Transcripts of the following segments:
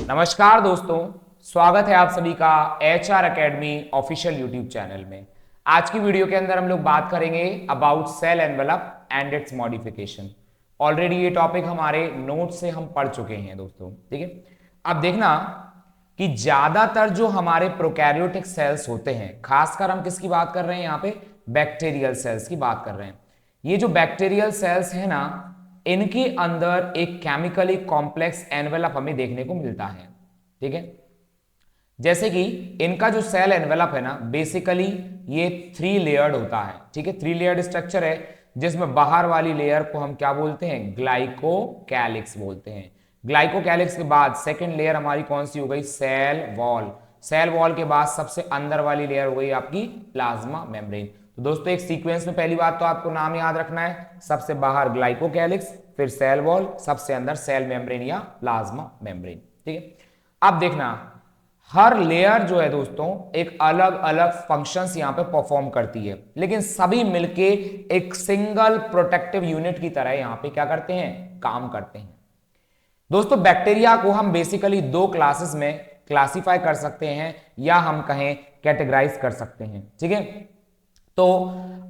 नमस्कार दोस्तों, स्वागत है आप सभी का HR academy official YouTube channel में। आज की वीडियो के अंदर हम लोग बात करेंगे about cell envelope and its modification. Already ये टॉपिक हमारे नोट से हम पढ़ चुके हैं दोस्तों, ठीक है। अब देखना कि ज्यादातर जो हमारे प्रोकैरियोटिक सेल्स होते हैं, खासकर हम किसकी बात कर रहे हैं यहाँ पे, बैक्टीरियल सेल्स की बात कर रहे हैं। ये जो बैक्टीरियल सेल्स है ना, इनके अंदर एक केमिकली कॉम्प्लेक्स एनवेलप हमें देखने को मिलता है, ठीक है। जैसे कि इनका जो सेल एनवेलप है ना, बेसिकली ये 3 लेयर्ड होता है, ठीक है। 3 लेयर्ड स्ट्रक्चर है, जिसमें बाहर वाली लेयर को हम क्या बोलते हैं, ग्लाइकोकैलिक्स बोलते हैं। ग्लाइकोकैलिक्स के बाद सेकंड लेयर हमारी कौन सी हो गई, सेल वॉल। सेल वॉल के बाद सबसे अंदर वाली लेयर हो गई आपकी प्लाज्मा मेम्ब्रेन। तो दोस्तों एक सीक्वेंस में पहली बात तो आपको नाम याद रखना है, सबसे बाहर ग्लाइकोकैलिक्स, फिर सेल वॉल, सबसे अंदर सेल मेम्ब्रेन या प्लाज्मा मेम्ब्रेन, ठीक है। अब देखना हर लेयर जो है दोस्तों एक अलग अलग फंक्शंस यहां पे परफॉर्म करती है, लेकिन सभी मिलके एक सिंगल प्रोटेक्टिव यूनिट की तरह यहां पे क्या करते हैं, काम करते हैं। दोस्तों बैक्टीरिया को हम बेसिकली 2 क्लासेस में क्लासिफाई कर सकते हैं या हम कहें कैटेगराइज कर सकते हैं, ठीक है। तो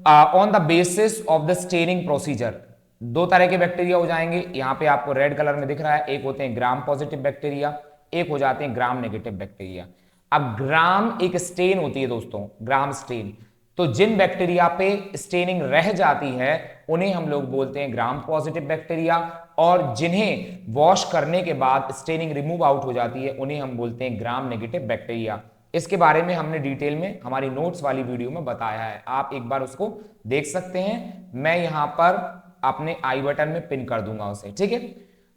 on the basis of the staining procedure 2 तरह के बैक्टीरिया हो जाएंगे। यहां पे आपको रेड कलर में दिख रहा है, एक होते हैं ग्राम पॉजिटिव बैक्टीरिया, एक हो जाते हैं ग्राम नेगेटिव बैक्टीरिया। अब ग्राम एक स्टेन होती है दोस्तों, ग्राम स्टेन। तो जिन बैक्टीरिया पे स्टेनिंग रह जाती है उन्हें हम लोग बोलते हैं ग्राम पॉजिटिव बैक्टीरिया, और जिन्हें वॉश करने के बाद स्टेनिंग रिमूव आउट हो जाती है उन्हें हम बोलते हैं ग्राम नेगेटिव बैक्टीरिया। इसके बारे में हमने डिटेल में हमारी नोट्स वाली वीडियो में बताया है, आप एक बार उसको देख सकते हैं। मैं यहां पर अपने आई बटन में पिन कर दूंगा उसे, ठीक है।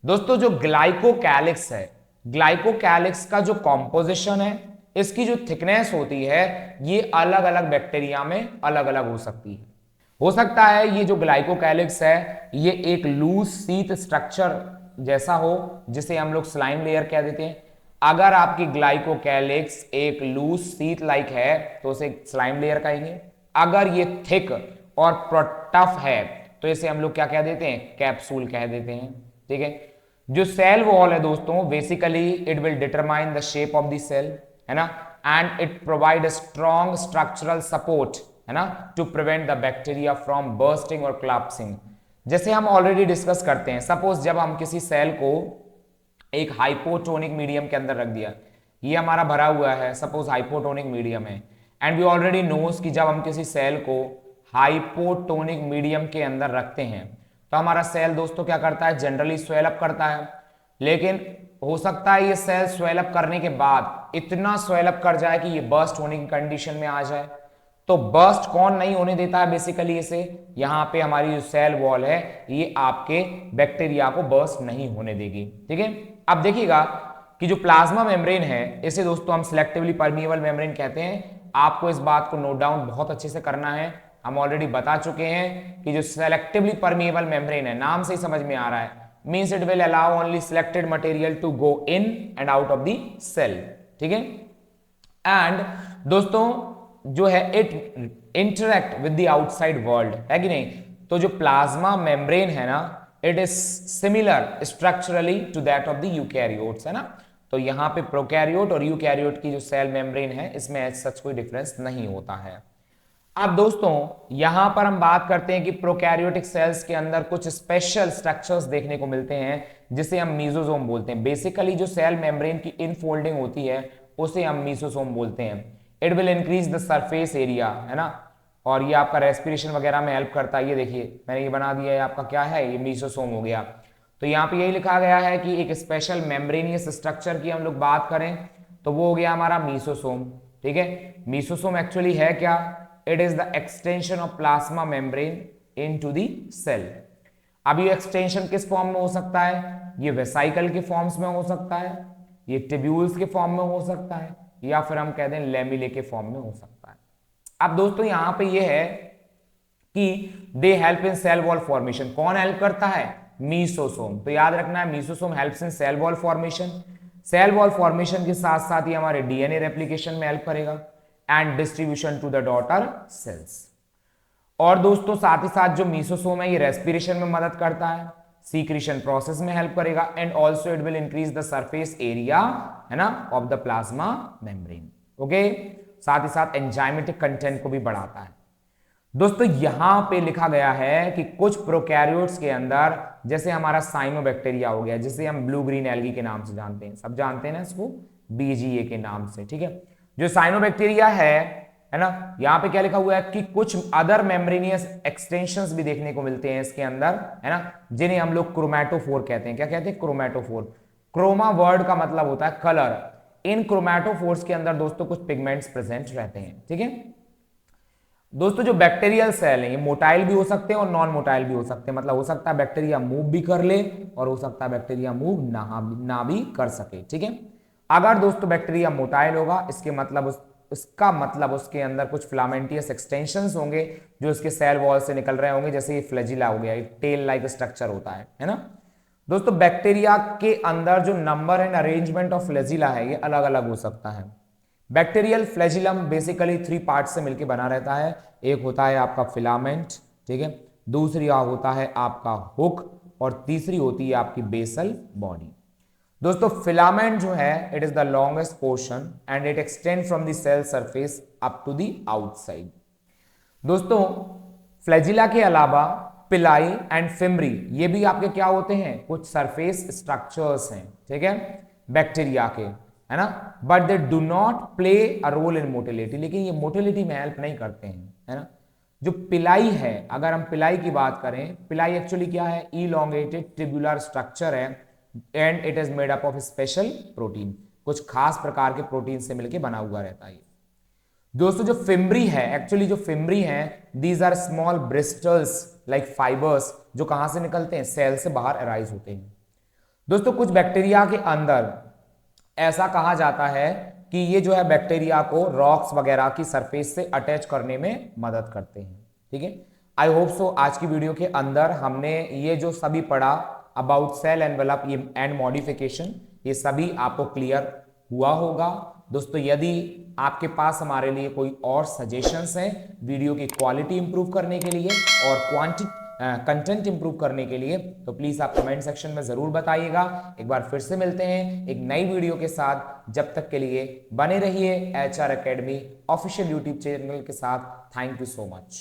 दोस्तों जो ग्लाइकोकैलिक्स है, ग्लाइकोकैलिक्स का जो कॉम्पोजिशन है, इसकी जो थिकनेस होती है, ये अलग अलग बैक्टीरिया में अलग अलग हो सकती है। हो सकता है ये जो ग्लाइकोकैलिक्स है ये एक लूज शीट स्ट्रक्चर जैसा हो, जिसे हम लोग स्लाइम लेयर कह देते हैं। अगर आपकी ग्लाइकोकैलिक्स एक लूज शीट लाइक है तो उसे स्लाइम लेयर कहेंगे। अगर ये थिक और टफ है तो इसे हम लोग क्या कह देते हैं, कैप्सूल कह देते हैं, ठीक है। जो सेल वॉल है दोस्तों, basically it will determine the shape of the cell, है ना, and it provide strong structural support, है ना, to prevent the bacteria from bursting और कोलैप्सिंग। जैसे हम ऑलरेडी डिस्कस करते हैं, सपोज जब हम किसी सेल को एक हाइपोटोनिक मीडियम के अंदर रख दिया, ये हमारा भरा हुआ है, सपोज हाइपोटोनिक मीडियम है, एंड वी ऑलरेडी नोस कि जब हम किसी सेल को हाइपोटोनिक मीडियम के अंदर रखते हैं तो हमारा सेल दोस्तों क्या करता है, जनरली स्वेल अप करता है। लेकिन हो सकता है ये सेल स्वेल अप करने के बाद इतना स्वेल अप कर जाए कि ये बर्स्ट होने की कंडीशन में आ जाए। तो बर्स्ट कौन नहीं होने देता है बेसिकली इसे, यहां पे हमारी जो सेल वॉल है ये आपके बैक्टीरिया को बर्स्ट नहीं होने देगी, ठीक है। अब देखिएगा कि जो प्लाज्मा मेम्ब्रेन है इसे दोस्तों हम सिलेक्टिवली परमिएबल मेम्ब्रेन कहते हैं। आपको इस बात को नोट डाउन बहुत अच्छे से करना है। हम ऑलरेडी बता चुके हैं कि जो सिलेक्टिवली परमिएबल मेम्ब्रेन है, नाम से ही समझ में आ रहा है, means it will allow only selected material to go in and out of the cell, ठीक है। एंड दोस्तों जो है it interact with the outside world, है कि नहीं। तो जो प्लाज्मा मेम्ब्रेन है ना, it is similar structurally to that of the eukaryotes, है ना। तो यहां पे प्रोकैरियोट और यूकैरियोट की जो सेल मेम्ब्रेन है इसमें एज सच कोई डिफरेंस नहीं होता है। अब दोस्तों यहां पर हम बात करते हैं कि प्रोकैरियोटिक सेल्स के अंदर कुछ स्पेशल स्ट्रक्चर्स देखने को मिलते हैं जिसे हम मीसोसोम बोलते हैं। बेसिकली जो सेल मेम्ब्रेन की इनफोल्डिंग होती है उसे हम मीसोसोम बोलते हैं। It will increase the surface area, है ना, और ये आपका रेस्पिरेशन वगैरह में हेल्प करता है। ये देखिए मैंने ये बना दिया है, आपका क्या है, ये मीसोसोम हो गया। तो यहाँ पे यही लिखा गया है कि एक स्पेशल मेम्ब्रेनियस स्ट्रक्चर की हम लोग बात करें तो वो हो गया हमारा मीसोसोम, ठीक है। मीसोसोम एक्चुअली है क्या, it is the extension of plasma membrane into the cell. अब ये एक्सटेंशन किस फॉर्म में हो सकता है, ये वेसाइकल के फॉर्म्स में हो सकता है, ये टिब्यूल्स के फॉर्म में हो सकता है, या फिर हम कह दें लेमिले के फॉर्म में हो सकता है। अब दोस्तों यहां पे ये है कि they help in cell wall formation. कौन हेल्प करता है, मीसोसोम। तो याद रखना है mesosome helps in cell wall formation. Cell wall formation के साथ साथ ही हमारे डीएनए रेप्लिकेशन में हेल्प करेगा and distribution to the daughter cells. और दोस्तों साथ ही साथ जो मीसोसोम है ये रेस्पिरेशन में मदद करता सीक्रेशन प्रोसेस में हेल्प करेगा and also it will increase the surface area, है ना, of the plasma membrane. Okay, साथ ही साथ एंजाइमेटिक कंटेंट को भी बढ़ाता है। दोस्तों यहां पे लिखा गया है कि कुछ प्रोकैरियोट्स के अंदर, जैसे हमारा साइनोबैक्टीरिया हो गया, जिसे हम ब्लू ग्रीन एल्गी के नाम से जानते हैं, सब जानते हैं ना इसको, BGA के नाम से, ठीक है। जो साइनोबैक्टीरिया है ना, यहां पे क्या लिखा हुआ है कि कुछ अदर मेम्ब्रेनियस एक्सटेंशंस भी देखने को मिलते हैं इसके अंदर, है ना, जिन्हें हम लोग क्रोमैटोफोर कहते हैं। क्या कहते हैं? क्रोमैटोफोर। क्रोमा वर्ड का मतलब होता है कलर। इन क्रोमैटोफोर्स के अंदर दोस्तों कुछ पिगमेंट्स प्रेजेंट रहते हैं, ठीक है। दोस्तों जो बैक्टीरियल सेल है ये मोटाइल भी हो सकते हैं और नॉन मोटाइल भी हो सकते हैं, मतलब हो सकता है बैक्टीरिया मूव भी कर ले और हो सकता है बैक्टीरिया मूव ना भी कर सके, ठीक है। अगर दोस्तों बैक्टीरिया मोटाइल होगा, इसका मतलब उसके अंदर कुछ फिलामेंटियस एक्सटेंशंस होंगे जो इसके सेल वॉल से निकल रहे होंगे, जैसे ये फ्लैजिला हो गया, एक टेल लाइक स्ट्रक्चर होता है ना। दोस्तों बैक्टीरिया के अंदर जो number and arrangement of flagella है ये अलग अलग हो सकता है। बैक्टीरियल फ्लैजिलम बेसिकली 3 पार्ट से मिलकर बना रहता है। एक होता है आपका फिलामेंट, ठीक है, दूसरी होता है आपका हुक और तीसरी होती है आपकी बेसल बॉडी। दोस्तों फिलामेंट जो है it is the longest portion and it extend from the cell surface up to the outside. दोस्तों फ्लैजिला के अलावा पिलाई एंड फिम्ब्री ये भी आपके क्या होते हैं? कुछ सरफेस स्ट्रक्चर्स हैं, ठीक है, बैक्टीरिया के, है ना, but they do not play a role in motility, लेकिन ये मोटिलिटी में हेल्प नहीं करते हैं, है ना। जो पिलाई है, अगर हम पिलाई की बात करें, पिलाई एक्चुअली क्या है? इलॉन्गेटेड ट्यूबुलर स्ट्रक्चर है and it is made up of special protein, कुछ खास प्रकार के प्रोटीन से मिलकर बना हुआ रहता है। दोस्तों जो फिम्ब्री है, एक्चुअली जो फिम्ब्री है these are small bristles like fibres जो कहां से निकलते हैं? सेल से बाहर अराइज होते हैं। दोस्तों कुछ बैक्टीरिया के अंदर ऐसा कहा जाता है कि ये जो है बैक्टीरिया को रॉक्स वगैरह की सरफेस से अटैच करने में मदद करते हैं, ठीक है। आई होप सो आज की वीडियो के अंदर हमने ये जो सभी पढ़ा about cell envelope and modification, ये सभी आपको क्लियर हुआ होगा। दोस्तों यदि आपके पास हमारे लिए कोई और सजेशंस हैं वीडियो की क्वालिटी इंप्रूव करने के लिए और क्वांटिटी कंटेंट इंप्रूव करने के लिए, तो प्लीज आप कमेंट सेक्शन में जरूर बताइएगा। एक बार फिर से मिलते हैं एक नई वीडियो के साथ, जब तक के लिए बने रहिए HR academy official YouTube channel के साथ। Thank you so much.